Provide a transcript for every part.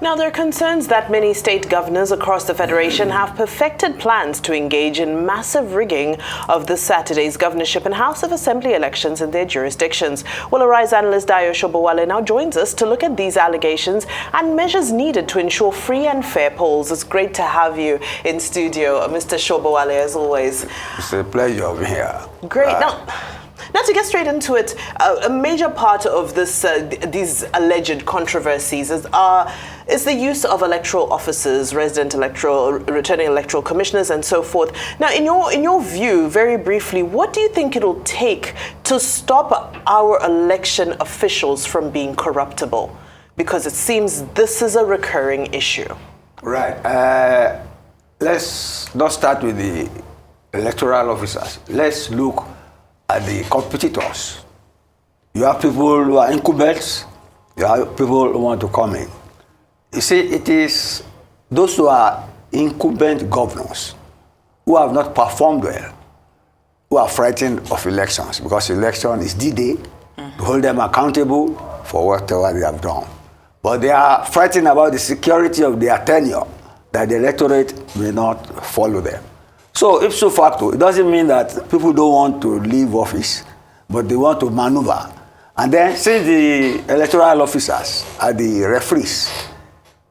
Now, there are concerns that many state governors across the Federation have perfected plans to engage in massive rigging of this Saturday's governorship and House of Assembly elections in their jurisdictions. Well, Arise analyst Dayo Shobowale now joins us to look at these allegations and measures needed to ensure free and fair polls. It's great to have you in studio, Mr. Shobowale, as always. It's a pleasure being here. Great. Now, to get straight into it, a major part of these alleged controversies is the use of electoral officers, returning electoral commissioners, and so forth. Now, in your view, very briefly, what do you think it'll take to stop our election officials from being corruptible? Because it seems this is a recurring issue. Right. Let's not start with the electoral officers. Let's look at the competitors. You have people who are incumbents, you have people who want to come in. You see, it is those who are incumbent governors who have not performed well, who are frightened of elections, because election is the day to hold them accountable for whatever they have done. But they are frightened about the security of their tenure, that the electorate may not follow them. So, ipso facto, it doesn't mean that people don't want to leave office, but they want to maneuver. And then, since the electoral officers are the referees,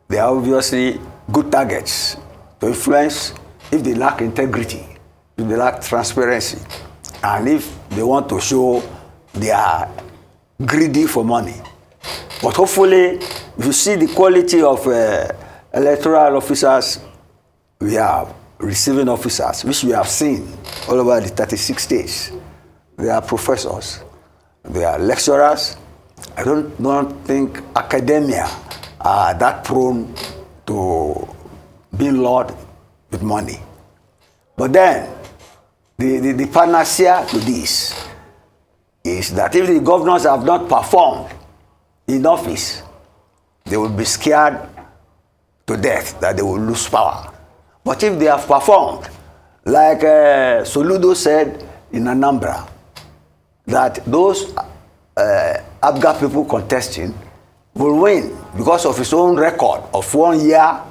they are obviously good targets to influence if they lack integrity, if they lack transparency, and if they want to show they are greedy for money. But hopefully, if you see the quality of electoral officers we have, receiving officers, which we have seen all over the 36 states. They are professors, they are lecturers. I don't think academia are that prone to being lured with money. But then, the panacea to this is that if the governors have not performed in office, they will be scared to death that they will lose power. But if they have performed, like Soludo said in Anambra, that those Abga people contesting will win because of his own record of 1 year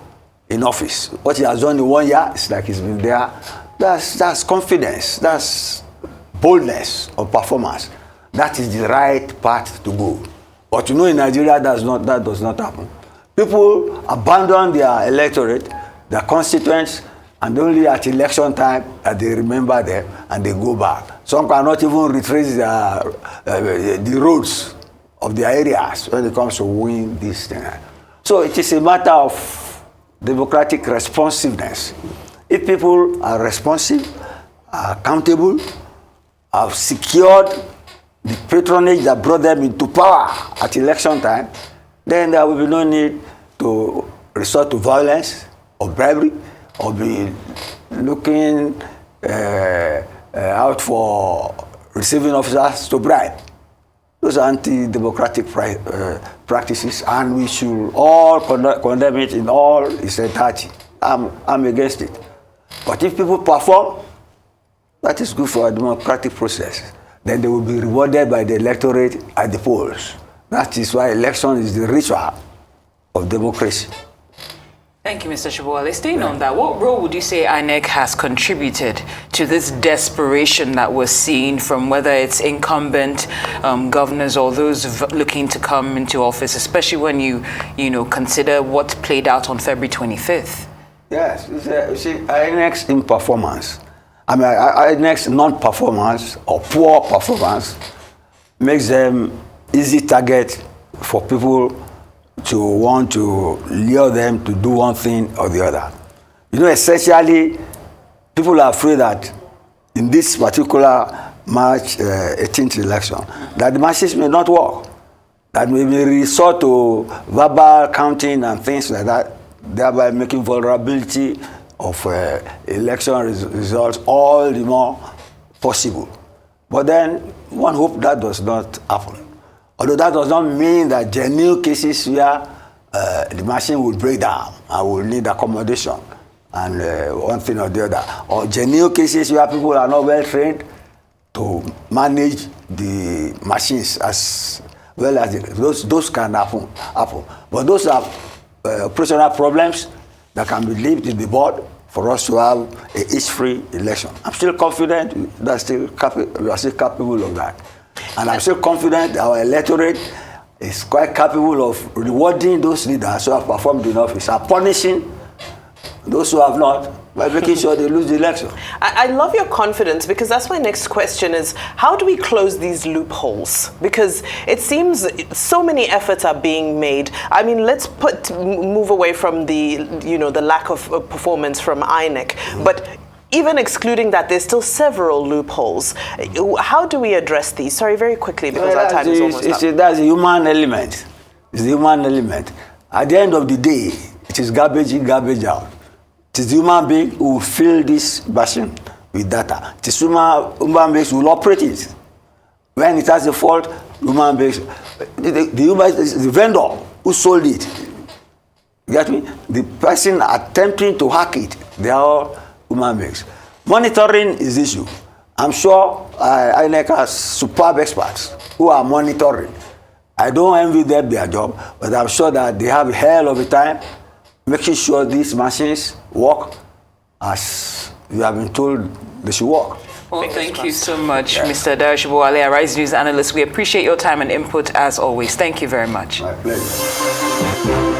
in office. What he has done in 1 year, it's like he's been there. That's confidence, that's boldness of performance. That is the right path to go. But you know, in Nigeria, that does not happen. People abandon their electorate, their constituents, and only at election time that they remember them and they go back. Some cannot even retrace the roads of their areas when it comes to win this thing. So it is a matter of democratic responsiveness. If people are responsive, are accountable, have secured the patronage that brought them into power at election time, then there will be no need to resort to violence or bribery, or be looking out for receiving officers to bribe. Those are anti-democratic practices, and we should all condemn it in all its entirety. I'm against it. But if people perform, that is good for a democratic process. Then they will be rewarded by the electorate at the polls. That is why election is the ritual of democracy. Thank you, Mr. Shobowale. Staying on that, what role would you say INEC has contributed to this desperation that we're seeing from whether it's incumbent governors or those looking to come into office, especially when you consider what played out on February 25th? Yes, you see, INEC's imperformance, INEC's non-performance or poor performance makes them easy target for people to want to lure them to do one thing or the other. You know, essentially, people are afraid that in this particular March 18th election, that the machines may not work, that we may resort to verbal counting and things like that, thereby making vulnerability of election results all the more possible. But then, one hopes that does not happen. Although that does not mean that genuine cases where the machine will break down and will need accommodation and one thing or the other, or genuine cases where people are not well trained to manage the machines as well as those can happen. But those are operational problems that can be leaved in the board for us to have a issue-free election. I'm still confident we are still capable of that. And I'm still confident our electorate is quite capable of rewarding those leaders who have performed in office and punishing those who have not by making sure they lose the election. I love your confidence, because that's my next question is, how do we close these loopholes? Because it seems so many efforts are being made. I mean, let's move away from the lack of performance from INEC, but even excluding that, there's still several loopholes. How do we address these? Sorry, very quickly, because our time is almost up. That's the human element. It's the human element. At the end of the day, it is garbage in, garbage out. It is the human being who will fill this machine with data. It is human beings who will operate it. When it has a fault, human beings, the vendor who sold it, you get me? The person attempting to hack it, they are all human beings. Monitoring is the issue. I'm sure INEC has superb experts who are monitoring. I don't envy them their job, but I'm sure that they have a hell of a time making sure these machines work as you have been told they should work. Well, thank you so much, Mr. Dayo Shobowale, Arise News analyst. We appreciate your time and input as always. Thank you very much. My pleasure.